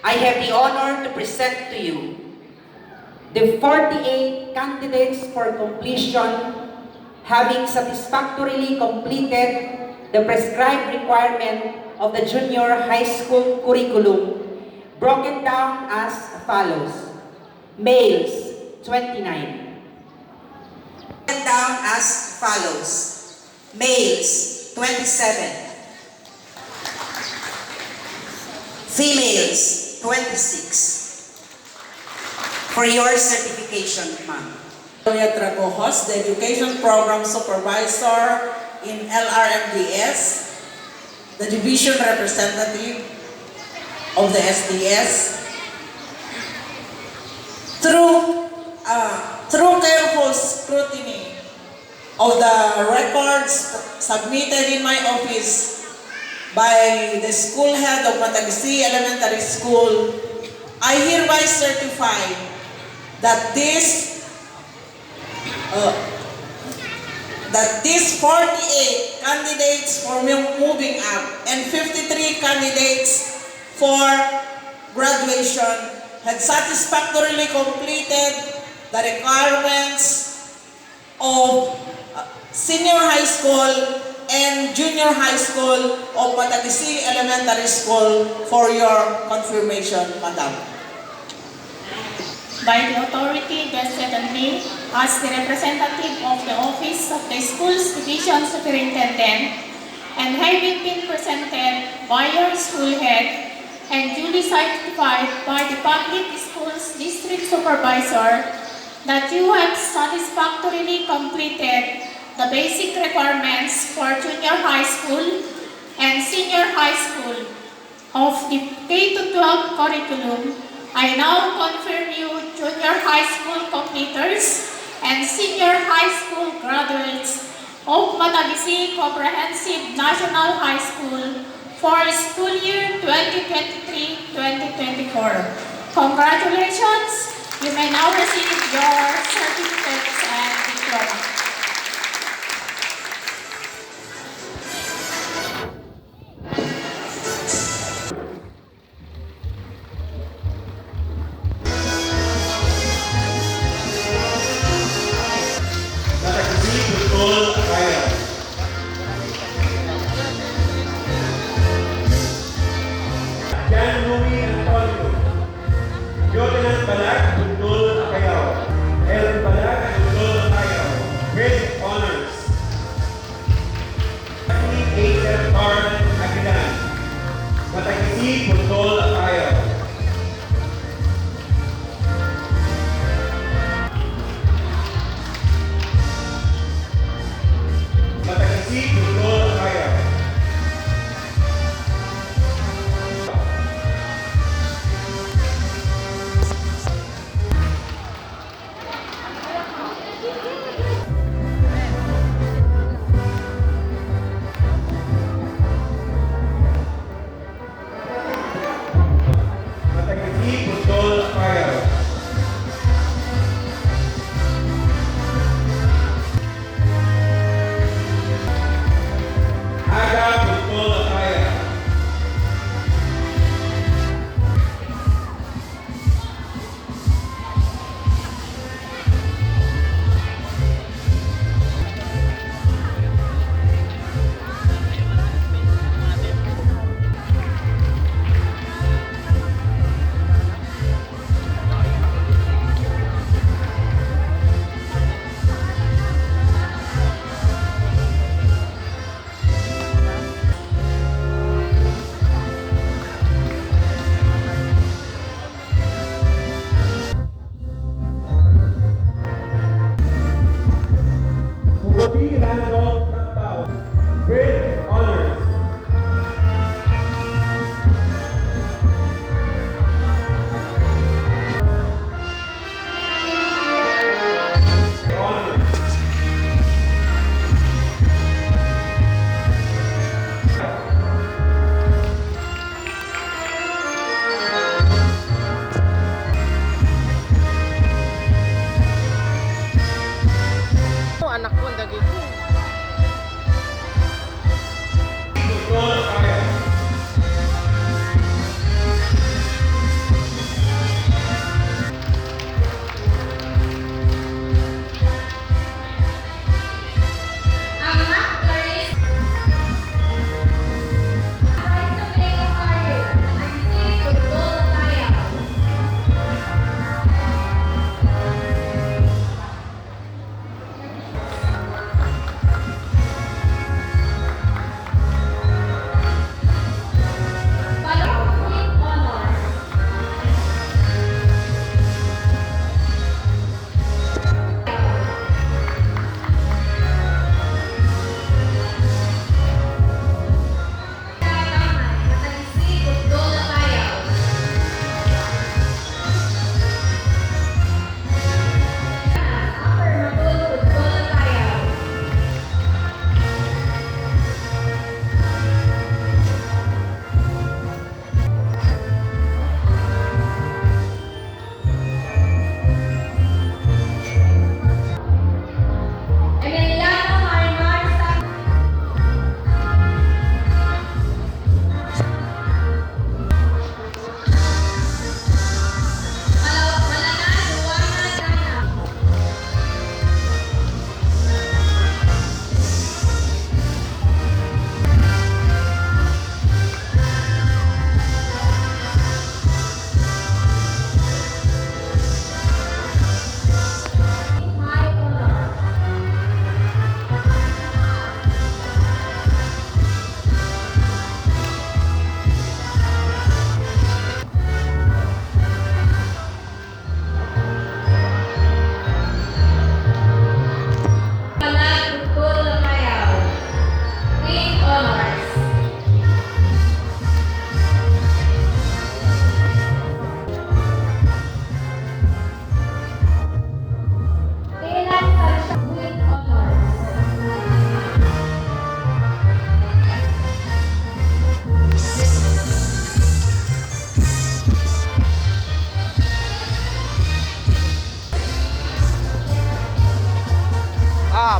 I have the honor to present to you the 48 candidates for completion having satisfactorily completed the prescribed requirement of the junior high school curriculum, broken down as follows. Males, 29. Broken down as follows. Males, 27. Females, 26. For your certification, ma'am. Julia Trabojos, the Education Program Supervisor in LRMDS, the Division Representative of the SDS. Through careful scrutiny of the records submitted in my office by the school head of Mataguisi Elementary School, I hereby certify that these 48 candidates for moving up and 53 candidates for graduation had satisfactorily completed the requirements of senior high school and junior high school of Mataguisi Elementary School for your confirmation, Madam. By the authority vested in me as the representative of the Office of the School's Division Superintendent, and having been presented by your school head and duly certified by the Public Schools District Supervisor that you have satisfactorily completed the basic requirements for junior high school and senior high school of the K-12 curriculum, I now confirm you junior high school completers and senior high school graduates of Mataguisi Comprehensive National High School for school year 2023-2024. Congratulations! You may now receive your certificates and diploma.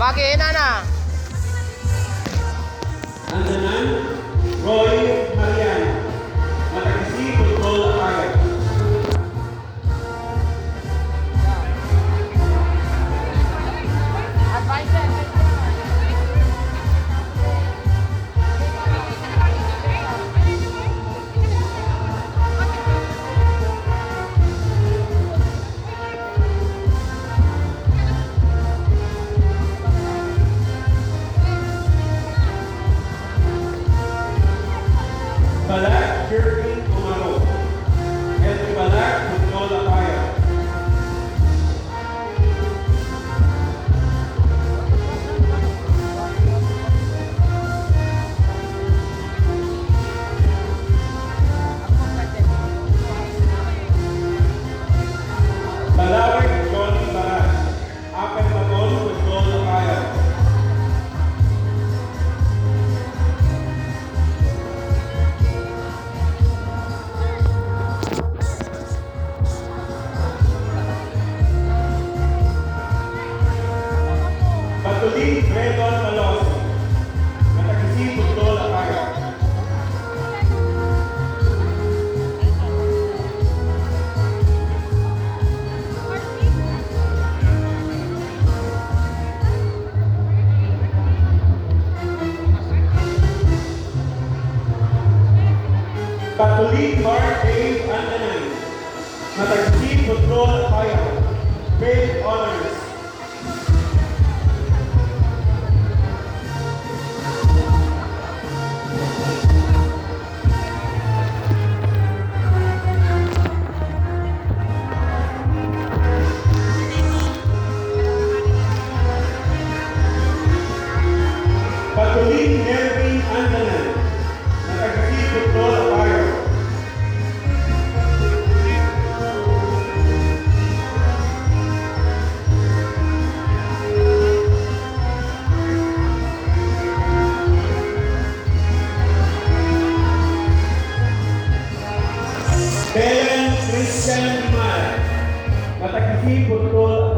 Bagi Nana. Andanan, Roy Marian, Matagisi Football Academy. Balak Jervin Umaro, El Balak Football Academy. Balawik Johnny Baras, Apel Baton Football Academy. Patuloy Bredon Malosi, Matagisi Football Academy. Patuloy Mark Dave Andanan, Matagisi Football Academy. Grade Honors. Patuloy Nervin Andanan, Matagisi Football Academy. Belen Christian Imara, Matagisi Football